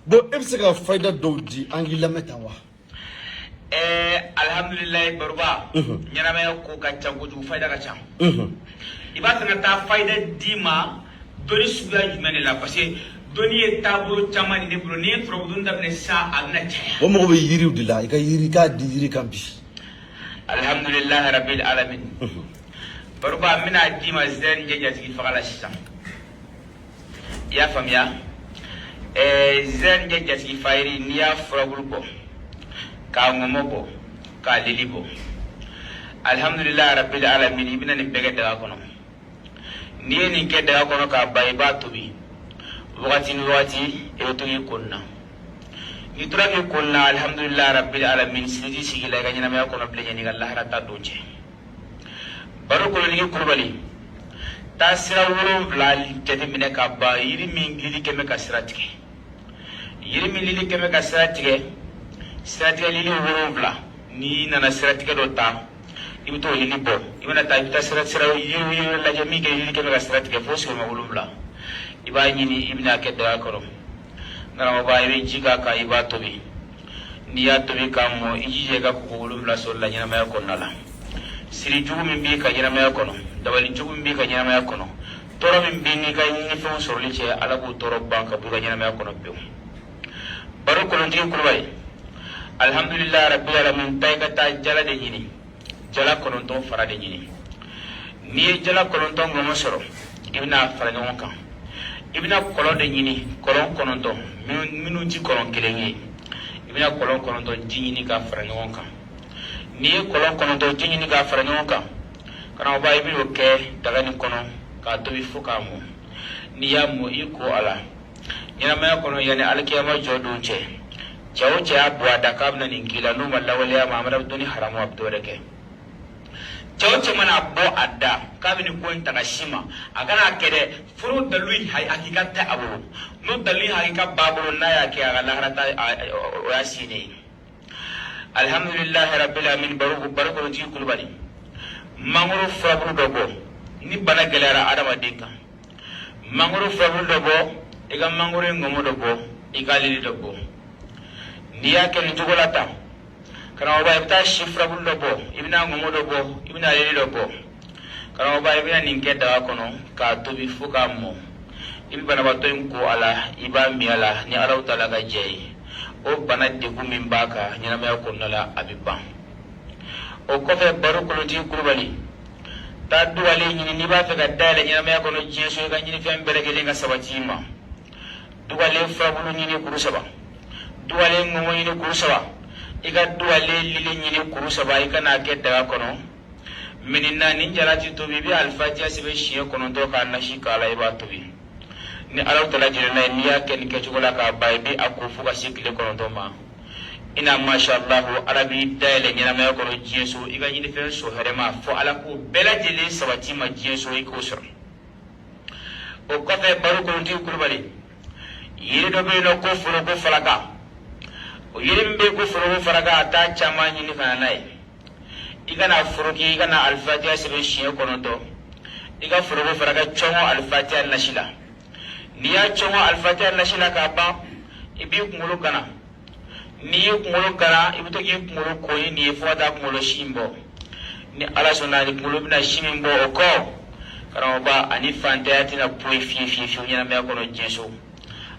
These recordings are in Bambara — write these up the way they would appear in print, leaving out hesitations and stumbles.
bon e bɛ se ka fayida dɔw di an k'i lamɛn tan wa. Alhamdulillah baruba ɲɛnamaya ko ka ca kojugu fayida ka ca i b'a fɛ ka taa fayida d'i ma dɔnni suguya jumɛn de la parce que dɔnni ye taabolo caman de ne bolo n'i ye turabu daminɛ sisan a bɛna caya. o mago bɛ yiriw de la i ka yiri k'a di yiri kan bi. alhamdulillah rabbil alamin baruba n bɛna d'i ma zɛri ɲɛ jatigi faga la sisan i y'a faamuya zɛri ɲɛ jatigi fayiri n'i y'a furabulu bɔ k'a ŋɔmɔ bɔ k'a lili bɔ alhamdulillah rabbil alamin i bɛna nin bɛɛ kɛ daga kɔnɔ n'i ye nin kɛ daga kɔnɔ k'a ban i b'a tobi wagati ni wagati i bɛ to k'i koni na n'i tora k'i koni na alhamdulillah rabbil alamin sini t'i sigi la i ka ɲɛnamaya kɔnɔ bilen yanni ka lahara ta don cɛ baro kolonigi kulubali taa sira 7 jateminɛ ka ban yiri min lili kɛmɛ ka sira tigɛ yiri min lili kɛmɛ ka sira tigɛ siratigɛ lili 7 n'i nana siratigɛ dɔ ta i bɛ t'o lili bɔ i bɛna taa i bɛ taa sira yiri lajɛ min kɛ lili kɛmɛ ka siratigɛ fo sigiyɔrɔma 7 i b'a ɲini i bɛna kɛ daga kɔrɔ karamɔgɔ i bɛ ji k'a kan i b'a tobi n'i y'a tobi k'a mɔ i jija i ka koko 7 sɔrɔ la ɲɛnamaya kɔnɔna la siri jugu min b'i ka ɲɛnamaya kɔnɔ dabali jugu min b'i ka ɲɛnamaya kɔnɔ tɔɔrɔ min b'i n'i ka ɲinifɛnw sɔrɔli cɛ ala k'o tɔɔrɔ ban ka bɔ i ka ɲɛnamaya kɔnɔ pewu baro kɔnɔntigi kulubali alhamdulillah rabbil alamin ta i ka taa jala de ɲini jala 9 fara de ɲini n'i ye jala 9 ŋɔmɔ sɔrɔ i bɛna fara ɲɔgɔn kan i bɛna kɔlɔn de ɲini kɔlɔn 9 minnu ti kɔlɔn kelen ye i bɛna kɔlɔn 9 ji ɲini k'a fara ɲɔgɔn kan n'i ye kɔlɔn 9 ji ɲini k'a fara ɲɔgɔn kan karamɔgɔ i bɛn'o kɛ daga nin kɔnɔ k'a tobi fo k'a mɔ n'i y'a mɔ i ko a la ɲɛnamaya kɔnɔ yanni alikiyama jɔ don cɛ cɛ o cɛ y'a bɔ a da k'a bɛna nin k'i la n'o ma lawaleya ma amadu dɔnni haramu a bɛ dɔwɛrɛ kɛ cɛ o cɛ mana bɔ a da k'a bɛ nin ko in ta ka si ma a kana kɛ dɛ foro dalu hakika tɛ a bolo n'o dalu hakika b'a bolo n'a y'a kɛ a ka lahara ta o y'a si ne ye alhamdulillah rabbil alamin baro kɔnɔtigi kulubali mangoro furabulu dɔ bɔ ni bana gɛlɛyara adamaden kan mangoro furabulu dɔ bɔ i ka mangoro ŋɔmɔ dɔ bɔ i ka lili dɔ bɔ n'i y'a kɛ nin cogo la tan karamɔgɔba i bɛ taa si furabulu dɔ bɔ i bɛna ŋɔmɔ dɔ bɔ i bɛna lili dɔ bɔ karamɔgɔba i bɛna nin kɛ daga kɔnɔ k'a tobi fo k'a mɔ i bɛ banabaatɔ in ko a la i b'a min a la ni Alahu Taala ka jɛ ye o bana degun min b'a kan ɲɛnamaya kɔnɔna la a bɛ ban o kɔfɛ baro kɔnɔtigi kulubali taa duwale ɲini n'i b'a fɛ ka dayɛlɛ ɲɛnamaya kɔnɔ diɲɛ so i ka ɲinifɛn bɛɛ lajɛlen ka sabati i ma duwale furabulu ɲini kuru 3 duwale ŋɔmɔ ɲini kuru 3 i ka duwale lili ɲini kuru 3 i kana kɛ daga kɔnɔ miniti 4 jalati tobi i bɛ alifatiya sɛbɛn siɲɛ 9 k'a nasi k'a la i b'a tobi ni Alahu Taala jɛna ye n'i y'a kɛ nin kɛcogo la k'a ban i bɛ a ko fo ka se tile 9 ma i na masha Allah ala b'i dayɛlɛ ɲɛnamaya kɔnɔ diɲɛ so i ka ɲinifɛn so hɛrɛma fo ala k'o bɛɛ lajɛlen sabati ma diɲɛ so i k'o sɔrɔ o kɔfɛ baro kɔnɔtigi kulubali yiri dɔ bɛ yen nɔ ko foroko falaka o yiri min bɛ yen ko foroko falaka a t'a caman ɲini ka na n'a ye i kana foroki i kana alifatiya sɛbɛn siɲɛ 9 i ka foroko falaka cɔngɔ alifatiya nasi la n'i y'a cɔngɔ alifatiya nasi la k'a ban i b'i kunkolo gana n'i ye kunkolo gana i bɛ to k'i kunkolo koyi nin ye fo ka taa kunkolo si in bɔ ni ala sɔnna ni kunkolo bɛna si min bɔ o kɔ karamɔgɔba ani fantanya tɛna poyi fiyewu ɲɛnamaya kɔnɔ diɲɛ so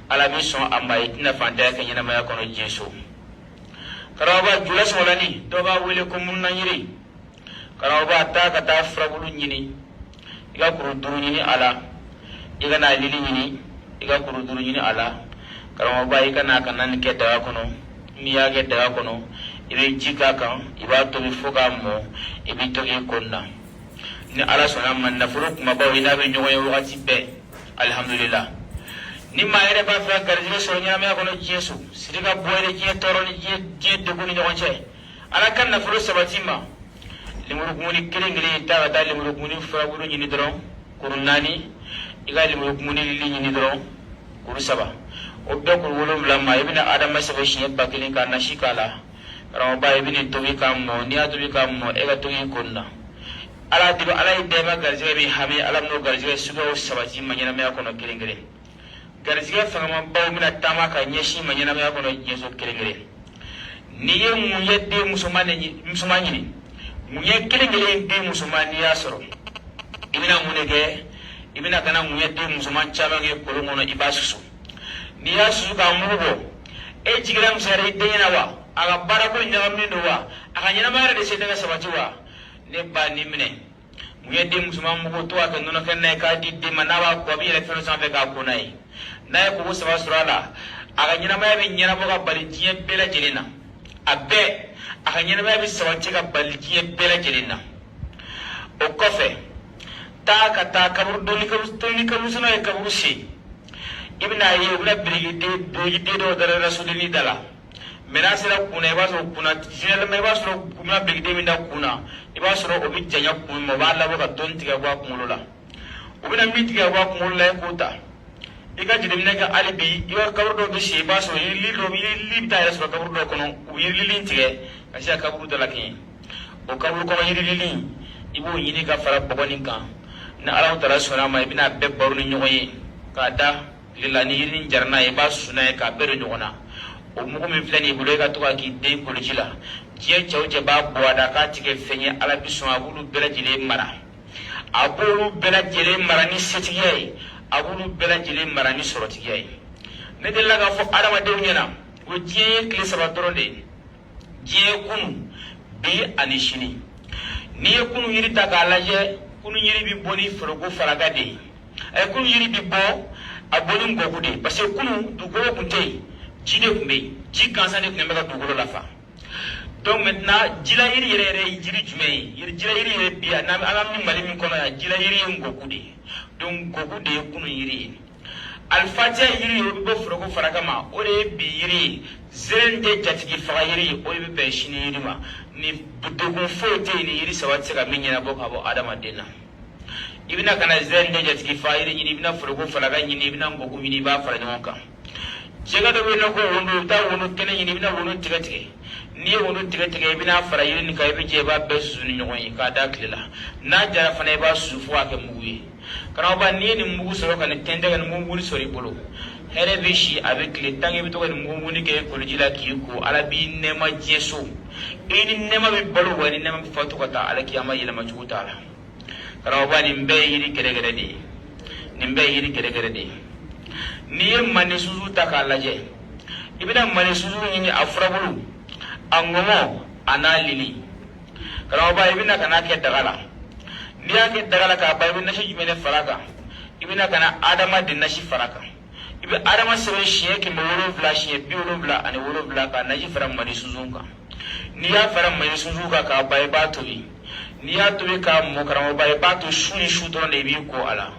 ala bɛ sɔn a ma i tɛna fantanya kɛ ɲɛnamaya kɔnɔ diɲɛ so karamɔgɔba jula sɔgɔlani dɔw b'a wele ko mununayiri karamɔgɔba taa ka taa furabulu ɲini i ka kuru 5 ɲini a la i ka n'a lili ɲini i ka kuru 5 ɲini a la karamɔgɔba i ka n'a ka na nin kɛ daga kɔnɔ n'i y'a kɛ daga kɔnɔ i bɛ ji k'a kan i b'a tobi fo k'a mɔ i bɛ to k'i koni na ni ala sɔnna ma nafolo kumabaw i n'a bɛ ɲɔgɔn ye wagati bɛɛ alhamdulillah ni maa yɛrɛ b'a fɛ ka garijɛgɛ sɔrɔ ɲɛnamaya kɔnɔ diɲɛ so siri ka bɔ yɛrɛ diɲɛ tɔɔrɔ ni diɲɛ degun ni ɲɔgɔn cɛ ala ka nafolo sabati ma lemurukumuni kelen ta ka taa lemurukumuni furabulu ɲini dɔrɔn kuru 4 i ka lemurukumuni lili ɲini dɔrɔn kuru 3 o bɛɛ kuru 7 ma i bɛna adama sɛbɛn siɲɛ 1000 k'a nasi k'a la karamɔgɔba i bɛ nin tobi k'a mɔ n'i y'a tobi k'a mɔ e ka to k'i koni na ala y'i dɛmɛ garijɛgɛ min hami ala bɛn'o garijɛgɛ suguyaw sabati ma ɲɛnamaya kɔnɔ kelen garisige fanga baw mina tama ka nyeshi manyana ma kono jeso kelengere ni ye munye de musulmani ni munye kelengere de musulmani ya soro ibina munege ibina kana munye de musulman chama nge kolongono ibasusu ni ya susu ka mugo e jigira musare de yana wa aga barako nyammi do wa aga nyana mara de sedanga sabati wa ne ba ni mine munye de musulman mugo to aka nono kanne ka di de manawa ko bi le fero sanfe ka ko nai na ko saba surala aga nyana mara be nyana boga bali jiye bela jelena abe aga nyana mara be sabati ka bali jiye bela jelena o kofe ta kabur doni kabur suna e kabur si ibna ye ibna brigade brigade do dara rasulini dala mena sira kuna iba so kuna jinel me iba so kuna brigade minda kuna iba so obi janya kuma mo bala bo ka ton tiga ba kumulula obina mitiga ba kumulula ko ta iga jidimne ka alibi iba kabur do bi si iba so li do li ta so kabur do kono yiri li tige kasi kabur dala kin o kabur ko yiri li ibo yini ka fara bogoni kan na ala tara sona ma ibina be baru ni nyoyi ka da lilla ni yirin jarna e ba suna ka bere nyona o mugo min flani bulo ka to ka ki de kolojila je chawje ba boada ka tike fenye ala bisuma bulu bela jile mara abulu bela jile mara ni setiye abulu bela jile mara ni sorotiye ne de laga fo adama de nyana o je kle sabatoro de je kunu bi anishini ni kunu yiri ta ka laje kunu yiri bi boni forogo faraga de ay kunu yiri bi bo aboni ngoku de parce que kunu dugolo kunte jide kumbe ji kansa de kunbe ka dugolo lafa donc maintenant jila yiri yere jiri jume yiri jila yiri yere bi na ala mi mali min kono ya jila yiri ngoku de donc ngoku de kunu yiri alfatia yiri yobi bo forogo faraga ma o de bi yiri zerende jatigi faga yiri o be be shini yiri ma ni budogun fote ni yiri sawatse ka minyana bo ka bo adama dena ibina kana zerende jatigi faga yiri ni ibina forogo faraga ni ibina ngoku ni ba fara nyonka jega do no ko wondo ta wono kene ni ibina wono tigatige ni wono tigatige ibina fara yiri ni ka ibe je ba be su ni nyonyi ka da klela na jara fana ba su fu ake muguye kana ba ni mugu soro kana tende kana mugu sori bolo here bishi avec le tangi bito kana mugu ni ke kolojila kiko ala bi nema jesu ini nema bi bolo wani nema bi fatu kata ala kiyama yela machuta ala kana ba ni mbe yiri gere de ni mbe yiri gere de ni mane suzu takalaje ibina mane suzu ni afrabulu angomo analili kana ba ibina kana ke dagala ni ake dagala ka ba ibina shi jumene faraka ibina kana adama de nashi faraka ibi adama sebe shiye ke maworo vla shiye bi woro vla ani woro vla ka naji faram mane suzu ka ni ya faram mane suzu ka ba ba tobi ni ya tobi ka mo kana ba to shuri shuto ne bi ko ala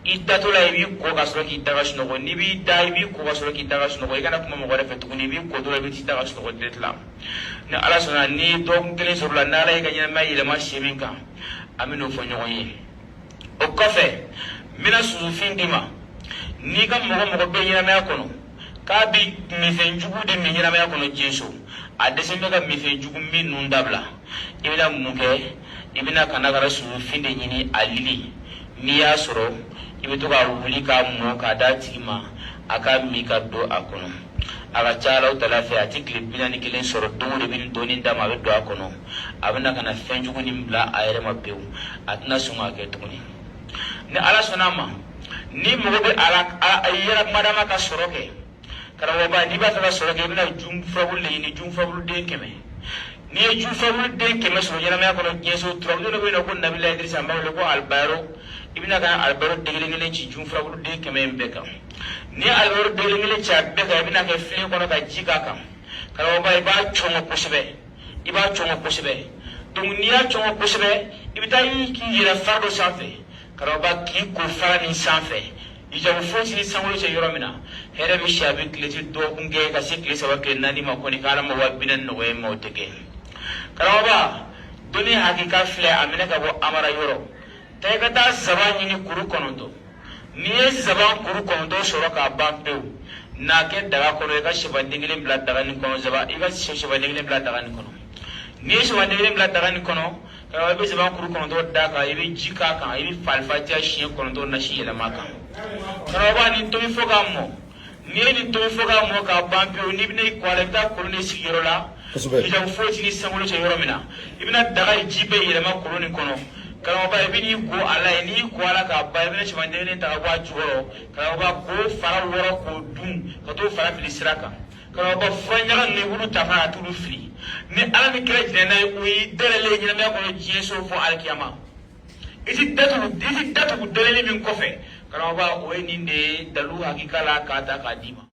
idatola ibi ko ka soro ki daga shino ni bi da ibi ko ka soro ki daga shino igana kuma mo gore fetu ni bi ko do ibi ti daga shino detla ni ala sona ni do ngele soro la nala ga nyama mai le ma sheminka amino fo nyoyi o kofe mina suzufin dima ni ga mo be nyama yakono ka bi mi fe njugu de mi nyama yakono jeso adese me ga mi fe njugu mi nundabla ibina muke ibina kana gara suzufin de nyini alili ni ya soro ibe to ka wuli ka mo ka dati ma aka mi ka do akono aga chala utala fe atikli binani kelen soro dongo bin doni ndama be do akono abana kana fenjugo ni mbla ayere mapew atna sunga ke tuni ni ala sonama ni mo be ala ayera madama ka soro ke kara waba ni ba ta soro ke bina jum fabul ni jum fabul de keme ni jum fabul de keme soro yana me akono jeso trobo do be no ko nabila idrissa mawle ko albaro ibina kana albaro degele ci jum frabulu de kemem beka ni albaro degele ci beka ibina ka fili kono ka jika kam kala ba iba chongo kusebe donc ni ya chongo kusebe ibita yi ki yira fardo sanfe kala ba ki ko farani sanfe ija fonsi ni sanwolo ce yoromina here bi shabi kleti do kunge ka sikli sabake nani ma koni kala ma wabinan no way mawteke kala ba doni hakika fili amina ka bo amara yoro tay ka taa zaban ɲini kuru kɔnɔntɔ ni ye zaban kuru kɔnɔntɔ sɔrɔ k'a ban pewu n'a kɛ daga kɔnɔ i ka sɛbanden kelen bila daga nin kɔnɔ zaban i ka sɛbanden kelen bila daga nin kɔnɔ ni ye sɛbanden kelen bila daga nin kɔnɔ i bɛ zaban kuru kɔnɔntɔ da kan i bɛ ji k'a kan i bɛ falifatiya siɲɛ kɔnɔntɔ nasi yɛlɛma kan karamɔgɔ ni tobi fo ka mɔ ni ye nin tobi fo ka mɔ ka ban pewu n'i bɛna i kɔ a la i bɛ taa kolon de sigi yɔrɔ la hijabu foyi t'i ni sankolo cɛ yɔrɔ min na i bɛna daga in ji bɛɛ yɛlɛma kolon nin kɔnɔ karamɔgɔ i bɛ n'i ko a la yen n'i ko a la k'a ban i bɛna cɛmaden ta ka bɔ a jukɔrɔ karamɔgɔ k'o fara wɔrɔ k'o dun ka t'o fara fili sira kan karamɔgɔ fura ɲaga ninnu i b'olu ta fana ka t'olu fili ni ala ni kira jɛnɛ n'a ye o y'i dɛrɛlen ɲɛnamaya kɔnɔ diɲɛ so fɔ alikiyama i ti datugu dɛrɛli min kɔfɛ karamɔgɔ o ye nin de ye dalu hakika la k'a ta k'a d'i ma